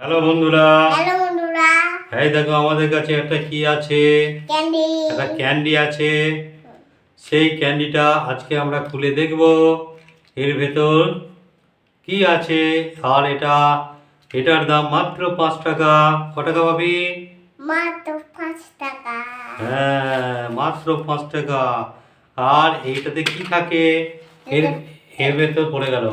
Hello বন্ধুরা। Hello বন্ধুরা। এই দেখো আমাদের কাছে একটা কি আছে, ক্যান্ডি। একটা ক্যান্ডি আছে। সেই ক্যান্ডিটা আজকে আমরা খুলে দেখব এর ভেতর কি আছে। আর এটার দাম মাত্র 5 টাকা। ক টাকা পাবি? মাত্র 5 টাকা। হ্যাঁ, মাত্র 5 টাকা। আর এইটাতে কি থাকে? এর এর ভেতর পড়ে গেল।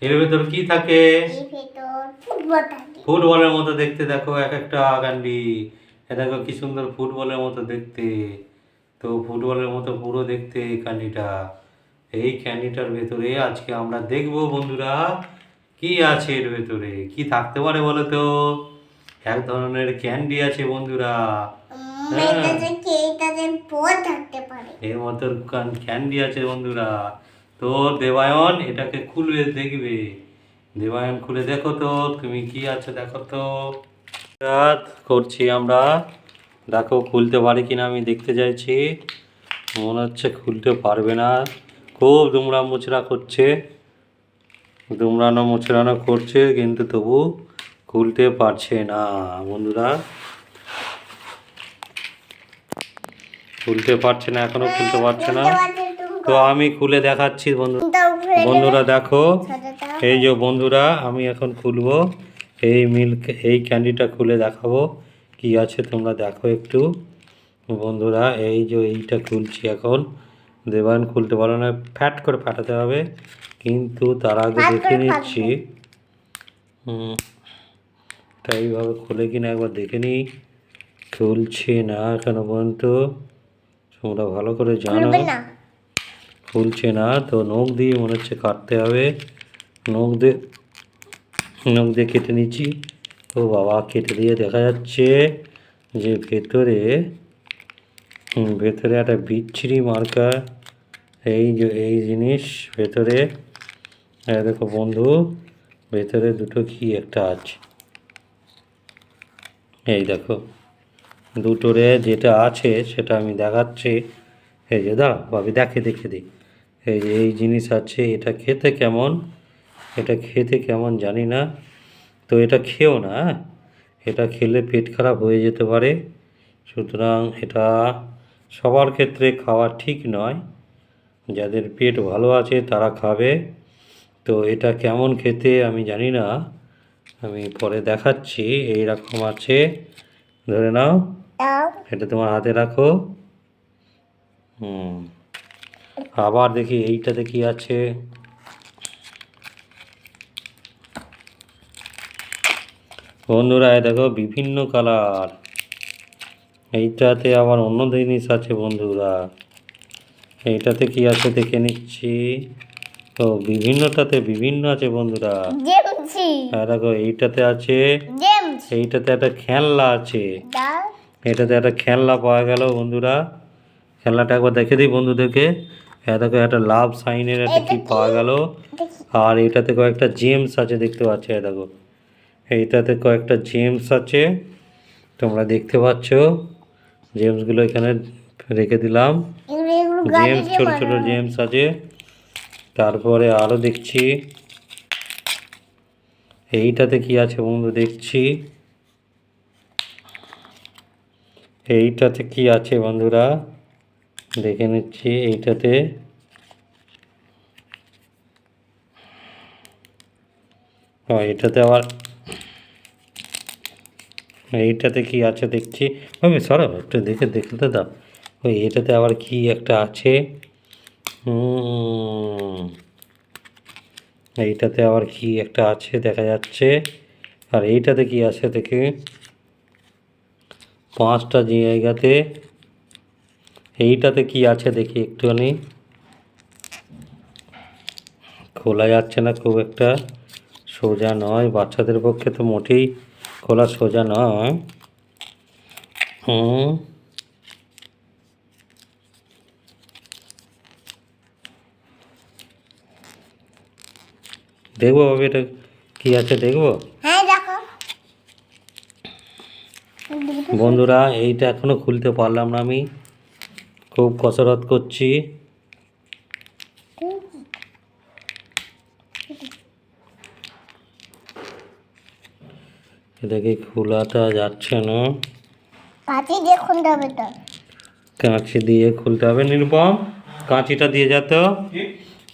এর ভেতর কি থাকে? এর ভেতর ফুটবল থাকে। ফুটবলের মতো দেখতে, দেখো এক একটা ক্যান্ডি। এ দেখো কি সুন্দর ফুটবলের মতো দেখতে। তো ফুটবলের মতো পুরো দেখতে এই ক্যান্ডিটা। এই ক্যান্ডিটার ভেতরে আজকে আমরা দেখবো বন্ধুরা কি আছে এর ভেতরে, কি থাকতে পারে বলো তো। এক ধরনের ক্যান্ডি আছে বন্ধুরা। হ্যাঁ, এটাতে বল থাকতে পারে। এর মতো ক্যান্ডি আছে বন্ধুরা। তো দেবায়ন এটাকে খুলে দেখবে। দেবায়ন খুলে দেখো তো তুমি কি আছে, দেখো তো। রাত করছি আমরা, দেখো খুলতে পারি কিনা আমি দেখতে চাইছি। মনে হচ্ছে খুলতে পারবে না, খুব দুমড়া মুচড়া করছে, দুমড়ানো মুচড়ানো করছে, কিন্তু তবু খুলতে পারছে না বন্ধুরা। খুলতে পারছে না, এখনো খুলতে পারছে না। তো আমি খুলে দেখাচ্ছি বন্ধুরা দেখো। এই যে বন্ধুরা আমি এখন খুলবো এই ক্যান্ডিটা খুলে দেখাবো কি আছে, তোমরা দেখো একটু বন্ধুরা। এই যে এইটা খুলছি এখন। দেবায়ন খুলতে পারো না, ফ্যাট করে ফাটাতে হবে, কিন্তু তার আগে দেখে নিচ্ছি এটা এইভাবে খুলে কিনা একবার দেখে নিই। খুলছে না কেন পর্যন্ত, তোমরা ভালো করে জানো। খুলছে না তো নখ দিয়ে মনে হচ্ছে কাটতে হবে। নখ দিয়ে কেটে নিচ্ছি। ও বাবা, কেটে দিয়ে দেখা যাচ্ছে যে ভেতরে একটা বিচ্ছিরি মার্কা এই জিনিস ভেতরে। দেখো বন্ধু, ভেতরে দুটো কি একটা আছে। এই দেখো দুটোরে যেটা আছে সেটা আমি দেখাচ্ছি। এই যে দাঁড়া ভাবি, দেখে দিই। এই যে এই জিনিস আছে, এটা খেতে কেমন, এটা খেতে কেমন জানি না। তো এটা খেও না, হ্যাঁ? এটা খেলে পেট খারাপ হয়ে যেতে পারে। সুতরাং এটা সবার ক্ষেত্রে খাওয়া ঠিক নয়। যাদের পেট ভালো আছে তারা খাবে। তো এটা কেমন খেতে আমি জানি না, আমি পরে দেখাচ্ছি। এই রকম আছে, ধরে নাও। এটা তোমার হাতে রাখো। আবার দেখি এইটাতে কি আছে। বন্ধুরা দেখো বিভিন্ন কালার। এইটাতে আবার অন্য জিনিস আছে বন্ধুরা। এইটাতে কি আছে দেখে নিচ্ছি। তো বিভিন্নটাতে বিভিন্ন আছে বন্ধুরা। দেখো এইটাতে আছে, এইটাতে একটা খেলনা আছে। এটাতে একটা খেলনা পাওয়া গেল বন্ধুরা। খেলনাটা একবার দেখে দিই বন্ধুদেরকে। দেখো একটা লাভ সাইনের একটা কি পাওয়া গেল। আর এটাতে কয়েকটা জেমস আছে দেখতে পাচ্ছ। দেখো এইটাতে কয়েকটা জেমস আছে, তোমরা দেখতে পাচ্ছ। জেমসগুলো এখানে রেখে দিলাম। জেমস ছোট ছোট জেমস আছে। তারপরে আরও দেখছি এইটাতে কি আছে বন্ধু, দেখছি এইটাতে কি আছে বন্ধুরা, দেখে নিচ্ছি। এইটাতে এটাতে আবার এইটাতে কি আছে দেখছি। আমি সরো একটু দেখতে দাও। এটাতে আবার কি একটা আছে। এইটাতে আবার কি একটা আছে দেখা যাচ্ছে। আর এইটাতে কি আছে দেখি, 5টা জায়গাতে। এইটাতে কি আছে দেখি একটুখানি, খোলা যাচ্ছে না খুব একটা, সোজা নয়, বাচ্চাদের পক্ষে তো মোটেই খোলা সোজা নয়। দেখবো ভাবি এটা কি আছে, দেখবো। বন্ধুরা এইটা এখনো খুলতে পারলাম না, আমি খুব কসরত করছি। এটাকে খোলাটা যাচ্ছে না, কাঁচি দিয়ে খুলতে হবে তো। কাঁচি দিয়ে খুলতে হবে। নিরুপম, কাঁচিটা দিয়ে যা তো,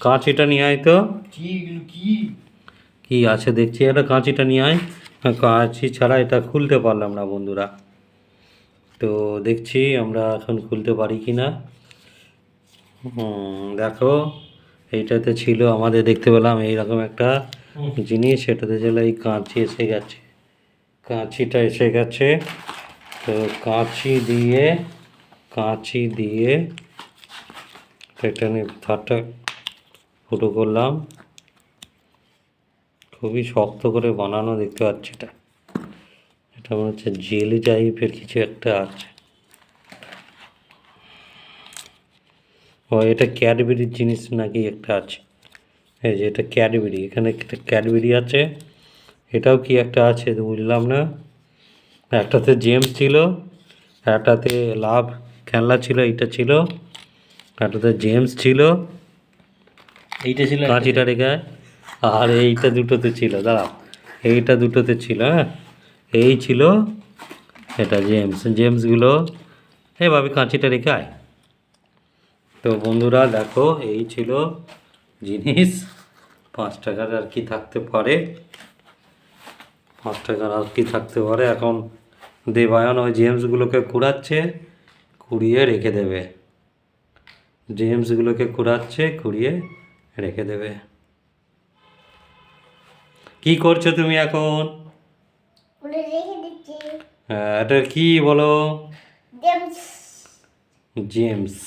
কাঁচিটা নিয়ে আয় তো। কি আছে দেখছি, এটা কাঁচিটা নিয়ে আয়। কাঁচি ছাড়া এটা খুলতে পারলাম না বন্ধুরা, তো দেখছি আমরা এখন খুলতে পারি কি না। দেখো, এইটাতে ছিল আমাদের, দেখতে পেলাম এইরকম একটা জিনিস, সেটাতে ছিল এই কাঁচি এসে গেছে, কাঁচিটা এসে গেছে। তো কাঁচি দিয়ে এটা নিয়ে তারটা ফুটো করলাম। খুবই শক্ত করে বানানো, দেখতে পাচ্ছি এটা, এটা মনে হচ্ছে জেলি টাইপের কিছু একটা আছে। ও, এটা ক্যাডবেরির জিনিস নাকি একটা আছে। এই যে এটা ক্যাডবেরি, এখানে একটা ক্যাডবেরি আছে, এটাও কি একটা আছে তো বুঝলাম না। একটাতে জেমস ছিল, একটাতে লাভ খেলনা ছিল, এইটা ছিল, একটাতে জেমস ছিল, এইটা ছিল কাঁচিটা রেখে, আর এইটা দুটোতে ছিল, দাঁড়াও, এইটা দুটোতে ছিল, হ্যাঁ এই ছিল, এটা জেমসগুলো এভাবে কাঁচিটা রেখে আয়। তো বন্ধুরা দেখো, এই ছিল জিনিস। 5 টাকার আর কি থাকতে পারে, 5 টাকার আর কি থাকতে পারে। এখন দেবায়ন ওই জেমসগুলোকে কুড়াচ্ছে, কুড়িয়ে রেখে দেবে, জেমসগুলোকে কুড়াচ্ছে, কুড়িয়ে রেখে দেবে। কি করছো তুমি এখন? খুলে রেখে দিচ্ছি। এটা কি বলো? জেমস। জেমস।